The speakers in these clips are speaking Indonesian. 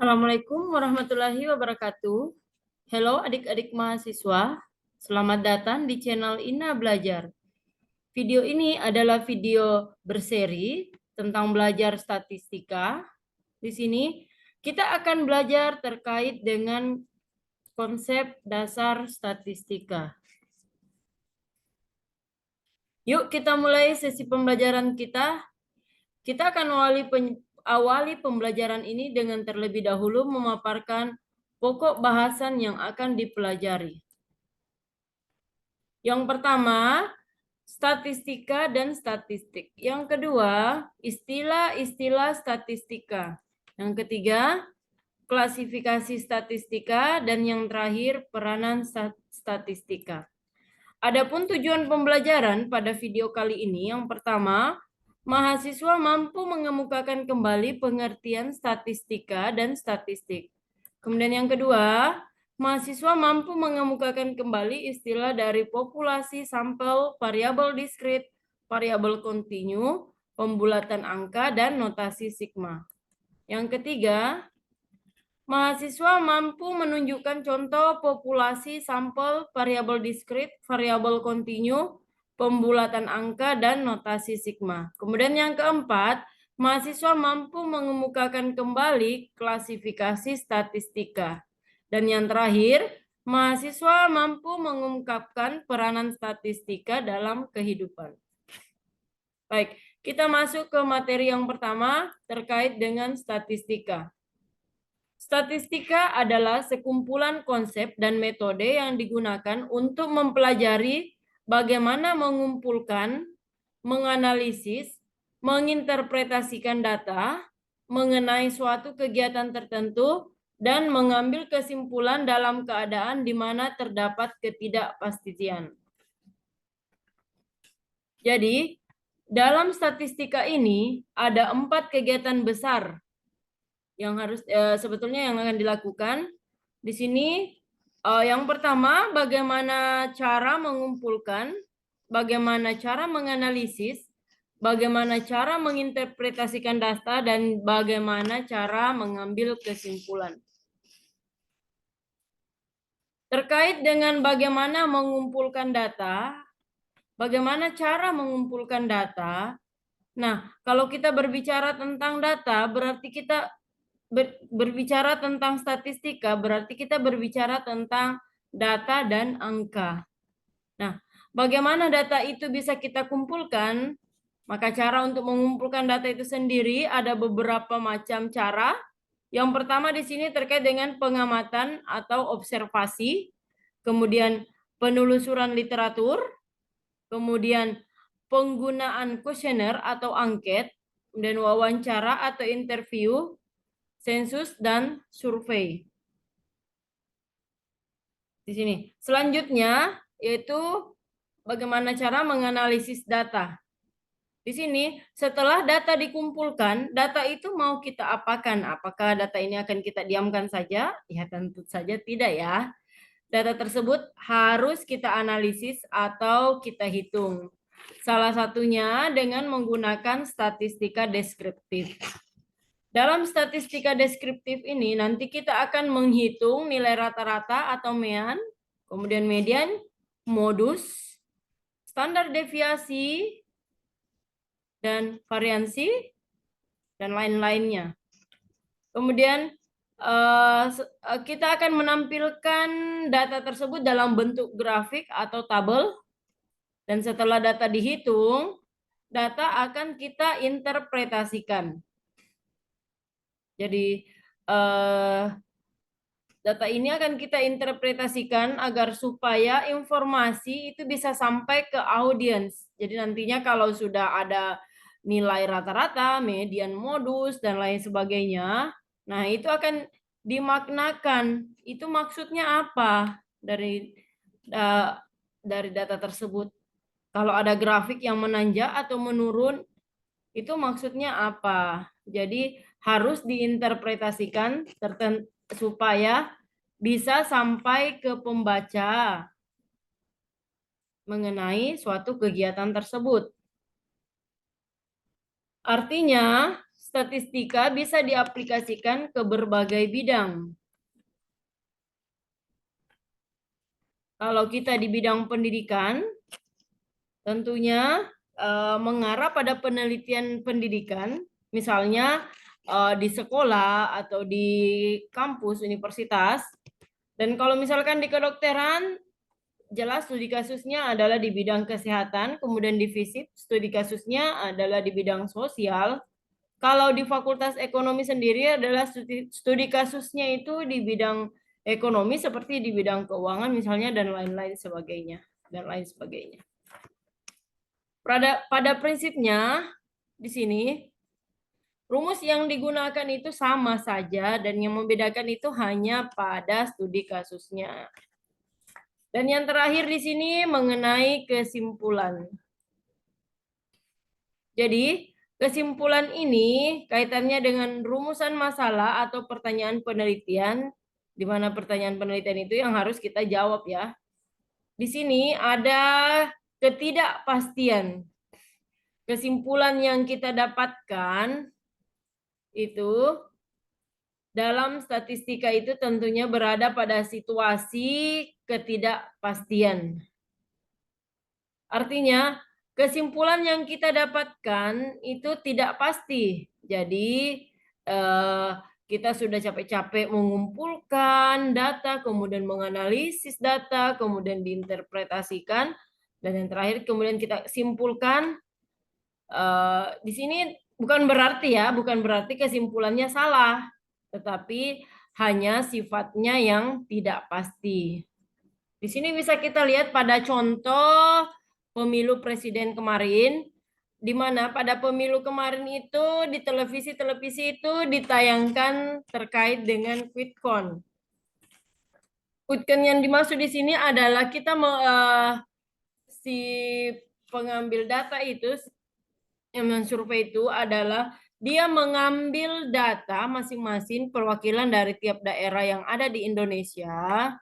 Assalamualaikum warahmatullahi wabarakatuh. Halo adik-adik mahasiswa, selamat datang di channel Ina Belajar. Video ini adalah video berseri tentang belajar statistika. Di sini kita akan belajar terkait dengan konsep dasar statistika. Yuk kita mulai sesi pembelajaran kita. Kita akan awali pembelajaran ini dengan terlebih dahulu memaparkan pokok bahasan yang akan dipelajari. Yang pertama, statistika dan statistik. Yang kedua, istilah-istilah statistika. Yang ketiga, klasifikasi statistika. Dan yang terakhir, peranan statistika. Adapun tujuan pembelajaran pada video kali ini, yang pertama, mahasiswa mampu mengemukakan kembali pengertian statistika dan statistik. Kemudian yang kedua, mahasiswa mampu mengemukakan kembali istilah dari populasi, sampel, variabel diskrit, variabel kontinu, pembulatan angka, dan notasi sigma. Yang ketiga, mahasiswa mampu menunjukkan contoh populasi, sampel, variabel diskrit, variabel kontinu, pembulatan angka, dan notasi sigma. Kemudian yang keempat, mahasiswa mampu mengemukakan kembali klasifikasi statistika. Dan yang terakhir, mahasiswa mampu mengungkapkan peranan statistika dalam kehidupan. Baik, kita masuk ke materi yang pertama terkait dengan statistika. Statistika adalah sekumpulan konsep dan metode yang digunakan untuk mempelajari bagaimana mengumpulkan, menganalisis, menginterpretasikan data mengenai suatu kegiatan tertentu dan mengambil kesimpulan dalam keadaan di mana terdapat ketidakpastian. Jadi, dalam statistika ini ada 4 kegiatan besar yang harus sebetulnya yang akan dilakukan di sini. Yang pertama, bagaimana cara mengumpulkan, bagaimana cara menganalisis, bagaimana cara menginterpretasikan data, dan bagaimana cara mengambil kesimpulan. Terkait dengan bagaimana mengumpulkan data, bagaimana cara mengumpulkan data. Nah, kalau kita berbicara tentang data, berarti kita berbicara tentang statistika, berarti kita berbicara tentang data dan angka. Nah, bagaimana data itu bisa kita kumpulkan? Maka cara untuk mengumpulkan data itu sendiri ada beberapa macam cara. Yang pertama di sini terkait dengan pengamatan atau observasi, kemudian penelusuran literatur, kemudian penggunaan kuesioner atau angket, dan wawancara atau interview, sensus, dan survei. Di sini. Selanjutnya yaitu bagaimana cara menganalisis data. Di sini setelah data dikumpulkan, data itu mau kita apakan? Apakah data ini akan kita diamkan saja? Ya tentu saja tidak ya. Data tersebut harus kita analisis atau kita hitung. Salah satunya dengan menggunakan statistika deskriptif. Dalam statistika deskriptif ini nanti kita akan menghitung nilai rata-rata atau mean, kemudian median, modus, standar deviasi, dan variansi, dan lain-lainnya. Kemudian kita akan menampilkan data tersebut dalam bentuk grafik atau tabel, dan setelah data dihitung, data akan kita interpretasikan. Jadi data ini akan kita interpretasikan agar supaya informasi itu bisa sampai ke audiens. Jadi nantinya kalau sudah ada nilai rata-rata, median, modus, dan lain sebagainya, nah itu akan dimaknakan. Itu maksudnya apa dari data tersebut. Kalau ada grafik yang menanjak atau menurun, itu maksudnya apa? Jadi harus diinterpretasikan supaya bisa sampai ke pembaca mengenai suatu kegiatan tersebut. Artinya, statistika bisa diaplikasikan ke berbagai bidang. Kalau kita di bidang pendidikan, tentunya mengarah pada penelitian pendidikan, misalnya di sekolah atau di kampus, universitas. Dan kalau misalkan di kedokteran, jelas studi kasusnya adalah di bidang kesehatan, kemudian di FISIP studi kasusnya adalah di bidang sosial. Kalau di Fakultas Ekonomi sendiri adalah studi kasusnya itu di bidang ekonomi seperti di bidang keuangan misalnya dan lain-lain sebagainya dan lain sebagainya. Pada prinsipnya di sini rumus yang digunakan itu sama saja dan yang membedakan itu hanya pada studi kasusnya. Dan yang terakhir di sini mengenai kesimpulan. Jadi, kesimpulan ini kaitannya dengan rumusan masalah atau pertanyaan penelitian, di mana pertanyaan penelitian itu yang harus kita jawab ya. Di sini ada ketidakpastian. Kesimpulan yang kita dapatkan itu dalam statistika itu tentunya berada pada situasi ketidakpastian. Artinya, kesimpulan yang kita dapatkan itu tidak pasti. Jadi, kita sudah capek-capek mengumpulkan data, kemudian menganalisis data, kemudian diinterpretasikan, dan yang terakhir kemudian kita simpulkan. Di sini bukan berarti kesimpulannya salah, tetapi hanya sifatnya yang tidak pasti. Di sini bisa kita lihat pada contoh pemilu presiden kemarin, di mana pada pemilu kemarin itu di televisi itu ditayangkan terkait dengan quick count. Quick count yang dimaksud di sini adalah kita si pengambil data itu yang mensurvei itu adalah dia mengambil data masing-masing perwakilan dari tiap daerah yang ada di Indonesia.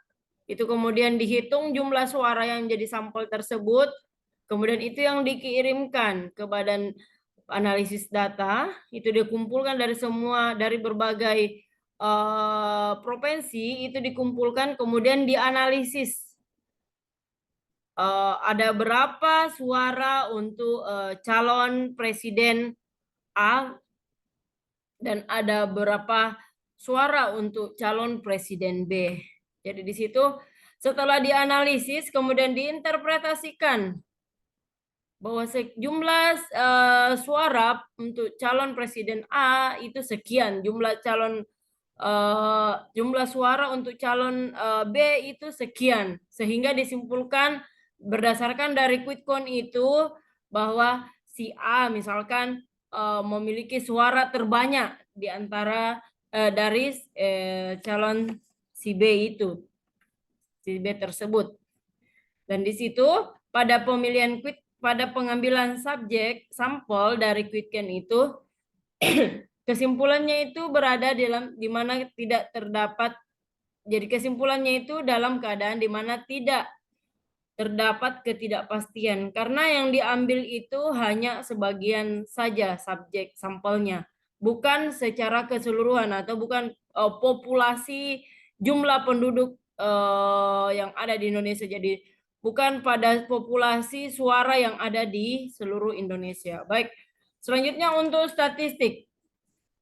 Itu kemudian dihitung jumlah suara yang jadi sampel tersebut. Kemudian itu yang dikirimkan ke badan analisis data. Itu dikumpulkan dari berbagai provinsi. Itu dikumpulkan kemudian dianalisis. Ada berapa suara untuk calon presiden A dan ada berapa suara untuk calon presiden B. Jadi di situ setelah dianalisis kemudian diinterpretasikan bahwa jumlah suara untuk calon presiden A itu sekian, jumlah suara untuk calon B itu sekian, sehingga disimpulkan berdasarkan dari quick count itu bahwa si A misalkan memiliki suara terbanyak di antara dari calon si B itu, si B tersebut. Dan di situ pada pengambilan subjek sampel dari quick count itu kesimpulannya itu berada di mana tidak terdapat. Jadi kesimpulannya itu dalam keadaan di mana tidak terdapat ketidakpastian karena yang diambil itu hanya sebagian saja subjek sampelnya, bukan secara keseluruhan atau bukan populasi jumlah penduduk yang ada di Indonesia. Jadi bukan pada populasi suara yang ada di seluruh Indonesia. Baik, selanjutnya untuk statistik.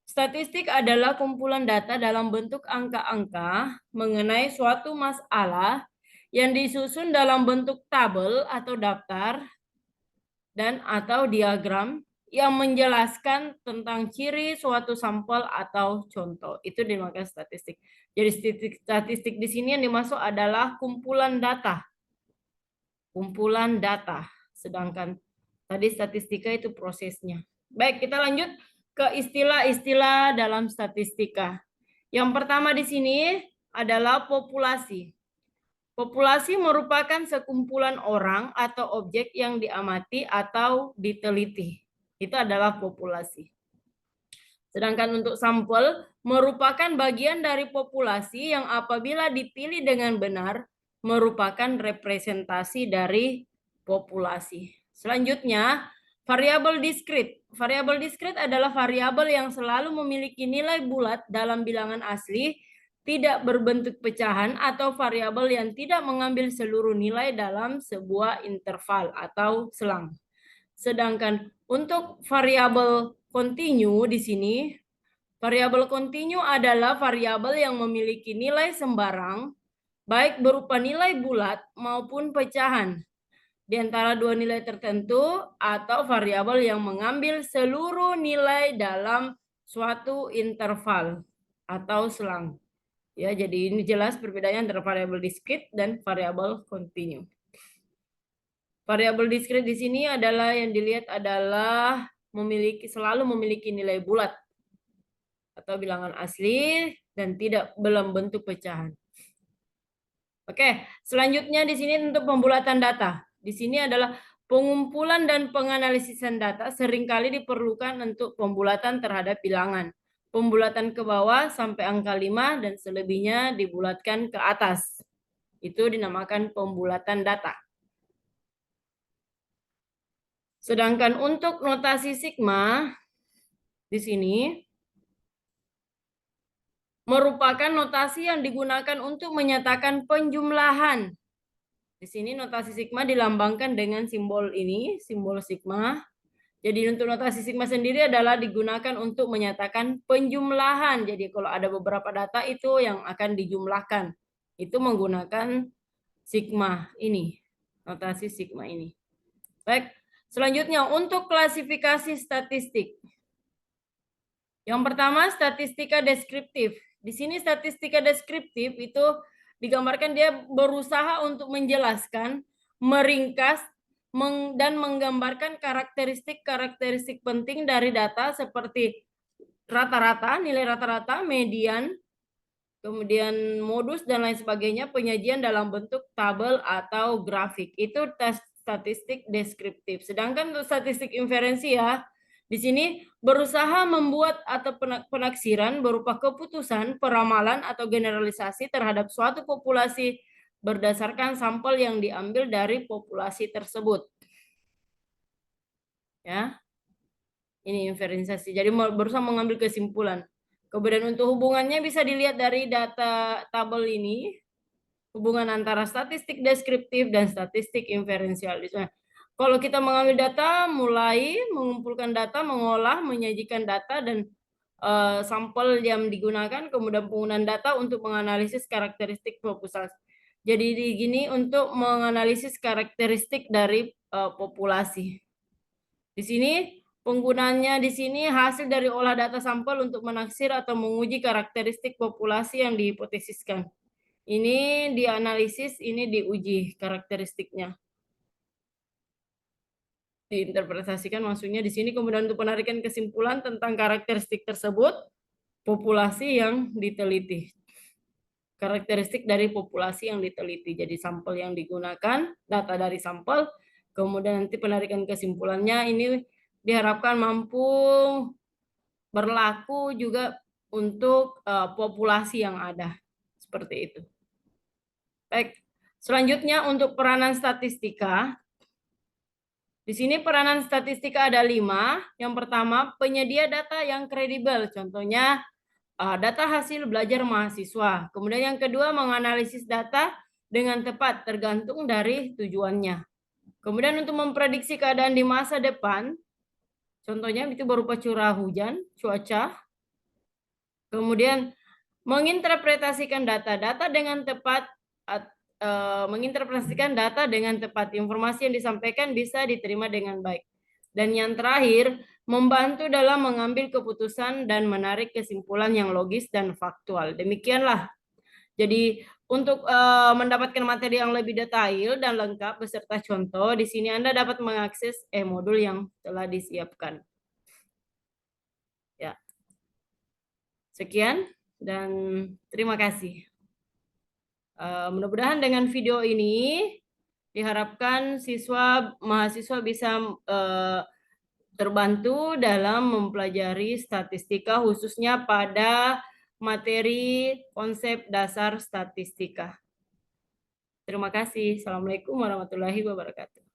Statistik adalah kumpulan data dalam bentuk angka-angka mengenai suatu masalah yang disusun dalam bentuk tabel atau daftar dan atau diagram yang menjelaskan tentang ciri suatu sampel atau contoh. Itu dinamakan statistik. Jadi statistik di sini yang dimaksud adalah kumpulan data. Kumpulan data. Sedangkan tadi statistika itu prosesnya. Baik, kita lanjut ke istilah-istilah dalam statistika. Yang pertama di sini adalah populasi. Populasi merupakan sekumpulan orang atau objek yang diamati atau diteliti. Itu adalah populasi. Sedangkan untuk sampel merupakan bagian dari populasi yang apabila dipilih dengan benar merupakan representasi dari populasi. Selanjutnya, Variabel diskrit. Variabel diskrit adalah variabel yang selalu memiliki nilai bulat dalam bilangan asli, tidak berbentuk pecahan, atau variabel yang tidak mengambil seluruh nilai dalam sebuah interval atau selang. Sedangkan untuk variabel kontinu di sini, variabel kontinu adalah variabel yang memiliki nilai sembarang, baik berupa nilai bulat maupun pecahan di antara dua nilai tertentu, atau variabel yang mengambil seluruh nilai dalam suatu interval atau selang. Ya, jadi ini jelas perbedaannya antara variabel diskrit dan variabel kontinu. Variabel diskrit di sini adalah yang dilihat adalah selalu memiliki nilai bulat atau bilangan asli dan tidak dalam bentuk pecahan. Oke, selanjutnya di sini untuk pembulatan data. Di sini adalah pengumpulan dan penganalisisan data seringkali diperlukan untuk pembulatan terhadap bilangan. Pembulatan ke bawah sampai angka 5 dan selebihnya dibulatkan ke atas. Itu dinamakan pembulatan data. Sedangkan untuk notasi sigma di sini merupakan notasi yang digunakan untuk menyatakan penjumlahan. Di sini notasi sigma dilambangkan dengan simbol ini, simbol sigma. Jadi untuk notasi sigma sendiri adalah digunakan untuk menyatakan penjumlahan. Jadi kalau ada beberapa data itu yang akan dijumlahkan, itu menggunakan sigma ini, notasi sigma ini. Baik, selanjutnya untuk klasifikasi statistik. Yang pertama, statistika deskriptif. Di sini statistika deskriptif itu digambarkan dia berusaha untuk menjelaskan, meringkas, dan menggambarkan karakteristik-karakteristik penting dari data seperti rata-rata, nilai rata-rata, median, kemudian modus, dan lain sebagainya, penyajian dalam bentuk tabel atau grafik. Itu statistik deskriptif. Sedangkan untuk statistik inferensi ya, di sini berusaha membuat atau penaksiran berupa keputusan, peramalan, atau generalisasi terhadap suatu populasi berdasarkan sampel yang diambil dari populasi tersebut. Ya, ini inferensiasi. Jadi berusaha mengambil kesimpulan. Kemudian untuk hubungannya bisa dilihat dari data tabel ini, hubungan antara statistik deskriptif dan statistik inferensial. Kalau kita mengambil data, mulai mengumpulkan data, mengolah, menyajikan data, dan sampel yang digunakan, kemudian penggunaan data untuk menganalisis karakteristik populasi. Jadi di gini untuk menganalisis karakteristik dari populasi. Di sini penggunaannya di sini hasil dari olah data sampel untuk menaksir atau menguji karakteristik populasi yang dihipotesiskan. Ini dianalisis, ini diuji karakteristiknya. Diinterpretasikan maksudnya di sini, kemudian untuk penarikan kesimpulan tentang karakteristik tersebut, populasi yang diteliti. Karakteristik dari populasi yang diteliti. Jadi sampel yang digunakan, data dari sampel, kemudian nanti penarikan kesimpulannya ini diharapkan mampu berlaku juga untuk populasi yang ada. Seperti itu. Baik, selanjutnya untuk peranan statistika. Di sini peranan statistika ada 5. Yang pertama, penyedia data yang kredibel. Contohnya, data hasil belajar mahasiswa. Kemudian yang kedua, menganalisis data dengan tepat tergantung dari tujuannya. Kemudian untuk memprediksi keadaan di masa depan, contohnya itu berupa curah hujan, cuaca. Kemudian menginterpretasikan data dengan tepat, informasi yang disampaikan bisa diterima dengan baik. Dan yang terakhir, membantu dalam mengambil keputusan dan menarik kesimpulan yang logis dan faktual. Demikianlah. Jadi untuk mendapatkan materi yang lebih detail dan lengkap beserta contoh, di sini Anda dapat mengakses e-modul yang telah disiapkan. Ya. Sekian dan terima kasih. Mudah-mudahan dengan video ini diharapkan mahasiswa bisa terbantu dalam mempelajari statistika, khususnya pada materi konsep dasar statistika. Terima kasih. Assalamualaikum warahmatullahi wabarakatuh.